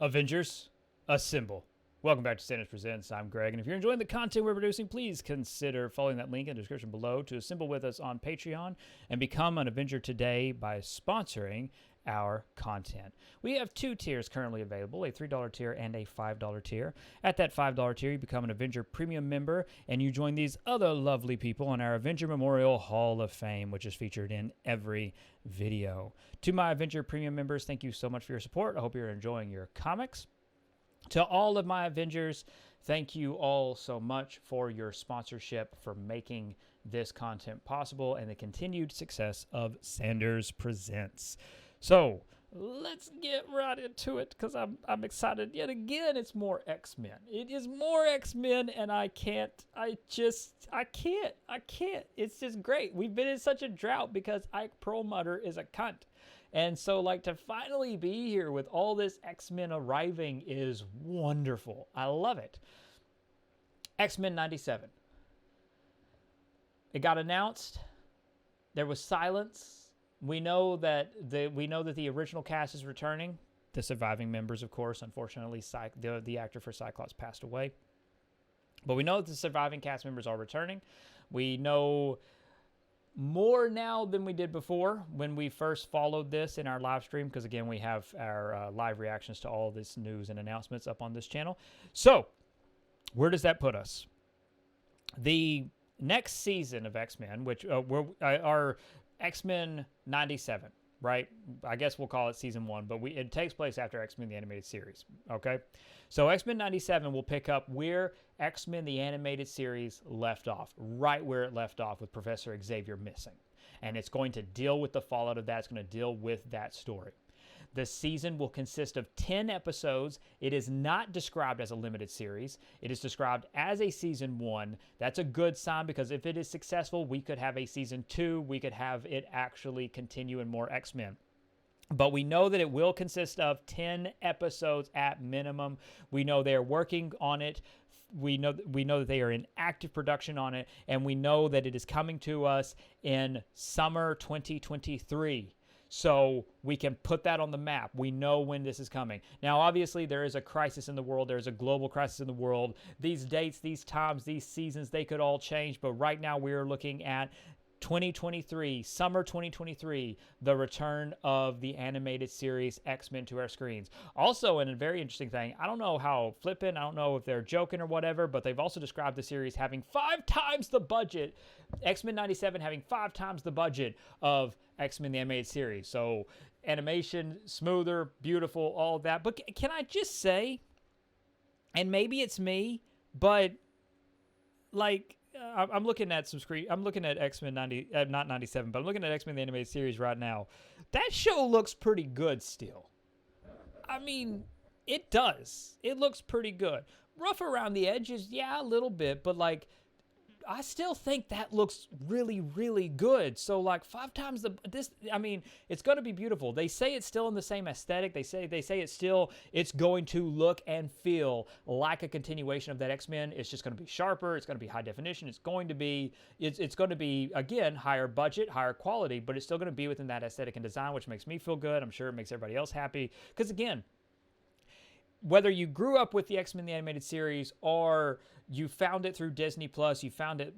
Avengers, assemble. Welcome back to Standards Presents. I'm Greg, and if you're enjoying the content we're producing, please consider following that link in the description below to assemble with us on Patreon and become an Avenger today by sponsoring our content. We have two tiers currently available, a $3 tier and a $5 tier. At that $5 tier, you become an Avenger Premium member, and you join these other lovely people in our Avenger Memorial Hall of Fame, which is featured in every video. To my Avenger Premium members, thank you so much for your support. I hope you're enjoying your comics. To all of my Avengers, thank you all so much for your sponsorship, for making this content possible, and the continued success of Sanders Presents. So let's get right into it, because I'm excited. Yet again, it's more X-Men. It is more X-Men, and I can't. It's just great. We've been in such a drought because Ike Perlmutter is a cunt. And so, like, to finally be here with all this X-Men arriving is wonderful. I love it. X-Men 97. It got announced. There was silence. We know that the original cast is returning. The surviving members, of course, unfortunately, the actor for Cyclops passed away. But we know that the surviving cast members are returning. We know more now than we did before when we first followed this in our live stream, because again, we have our live reactions to all this news and announcements up on this channel. So where does that put us? The next season of X-Men, which are X-Men 97, right? I guess we'll call it season 1, but it takes place after X-Men the Animated Series, okay? So X-Men 97 will pick up where X-Men the Animated Series left off, right where it left off with Professor Xavier missing. And it's going to deal with the fallout of that. It's going to deal with that story. The season will consist of 10 episodes. It is not described as a limited series. It is described as a season 1. That's a good sign, because if it is successful, we could have a season 2. We could have it actually continue in more X-Men. But we know that it will consist of 10 episodes at minimum. We know they're working on it. We know that they are in active production on it. And we know that it is coming to us in summer 2023. So we can put that on the map. We know when this is coming. Now, obviously, there is a crisis in the world. There's a global crisis in the world. These dates, these times, these seasons, they could all change. But right now, we're looking at 2023, summer 2023, the return of the animated series X-Men to our screens. Also, and a very interesting thing, I don't know how flippant, I don't know if they're joking or whatever, but they've also described the series having 5 times the budget, X-Men 97 having 5 times the budget of X-Men the Animated Series. So animation, smoother, beautiful, all of that. But can I just say, and maybe it's me, but like, I'm looking at some screen. I'm looking at X-Men not 97, but I'm looking at X-Men the Animated Series right now. That show looks pretty good still. I mean, it does. It looks pretty good. Rough around the edges, yeah, a little bit, but like, I still think that looks really, really good. So like 5 times I mean, it's going to be beautiful. They say it's still in the same aesthetic. They say it's going to look and feel like a continuation of that X-Men. It's just going to be sharper. It's going to be high definition. It's going to be again, higher budget, higher quality, but it's still going to be within that aesthetic and design, which makes me feel good. I'm sure it makes everybody else happy. Because again, whether you grew up with the X-Men the Animated Series or you found it through Disney Plus, you found it,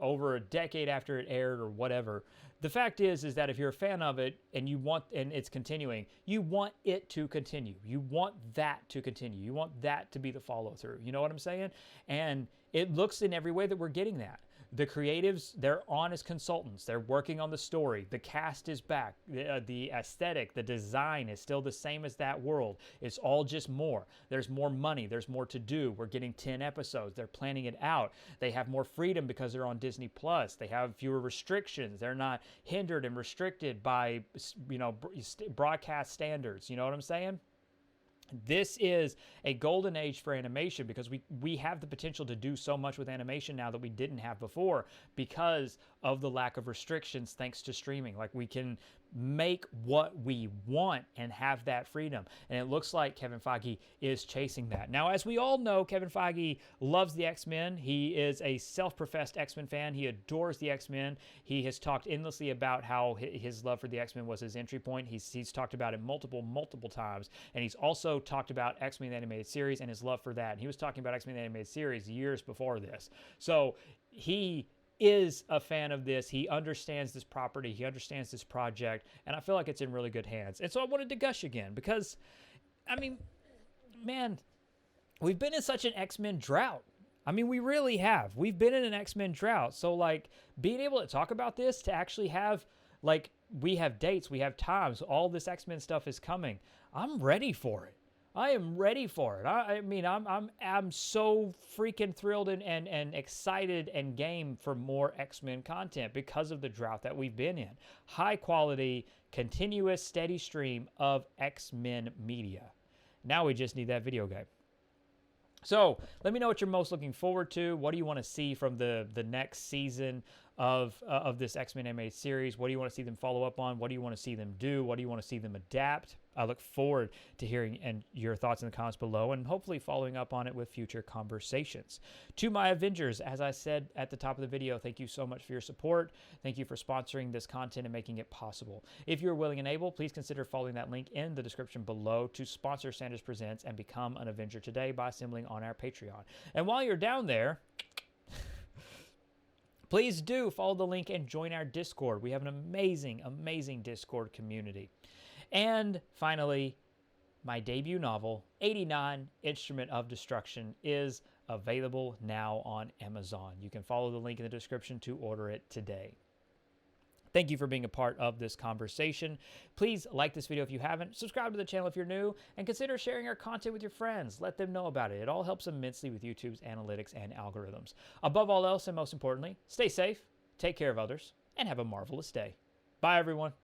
over a decade after it aired or whatever, the fact is that if you're a fan of it and it's continuing, you want it to continue. You want that to continue. You want that to be the follow through. You know what I'm saying? And it looks in every way that we're getting that. The creatives, they're on as consultants. They're working on the story. The cast is back. The aesthetic, the design is still the same as that world. It's all just more. There's more money. There's more to do. We're getting 10 episodes. They're planning it out. They have more freedom because they're on Disney Plus. They have fewer restrictions. They're not hindered and restricted by, broadcast standards. You know what I'm saying? This is a golden age for animation, because we have the potential to do so much with animation now that we didn't have before because of the lack of restrictions thanks to streaming. Like, we can make what we want and have that freedom. And it looks like Kevin Feige is chasing that. Now, as we all know, Kevin Feige loves the X-Men. He is a self-professed X-Men fan. He adores the X-Men. He has talked endlessly about how his love for the X-Men was his entry point. He's talked about it multiple times. And he's also talked about X-Men the Animated Series and his love for that. And he was talking about X-Men the Animated Series years before this. So he is a fan of this. He understands this property. He understands this project. And I feel like it's in really good hands. And so I wanted to gush again because, I mean, man, we've been in such an X-Men drought. I mean, we really have. We've been in an X-Men drought. So, like, being able to talk about this, to actually have, like, we have dates, we have times, all this X-Men stuff is coming. I'm ready for it. I am ready for it. I mean, I'm so freaking thrilled and excited and game for more X-Men content because of the drought that we've been in. High quality, continuous, steady stream of X-Men media. Now we just need that video game. So let me know what you're most looking forward to. What do you want to see from the next season of this X-Men animated series? What do you want to see them follow up on? What do you want to see them do? What do you want to see them adapt? I look forward to hearing your thoughts in the comments below and hopefully following up on it with future conversations. To my Avengers, as I said at the top of the video, thank you so much for your support. Thank you for sponsoring this content and making it possible. If you're willing and able, please consider following that link in the description below to sponsor Sanders Presents and become an Avenger today by assembling on our Patreon. And while you're down there, please do follow the link and join our Discord. We have an amazing Discord community. And finally, my debut novel, 89 Instrument of Destruction, is available now on Amazon. You can follow the link in the description to order it today. Thank you for being a part of this conversation. Please like this video if you haven't, subscribe to the channel if you're new, and consider sharing our content with your friends. Let them know about it. It all helps immensely with YouTube's analytics and algorithms. Above all else, and most importantly, stay safe, take care of others, and have a marvelous day. Bye, everyone.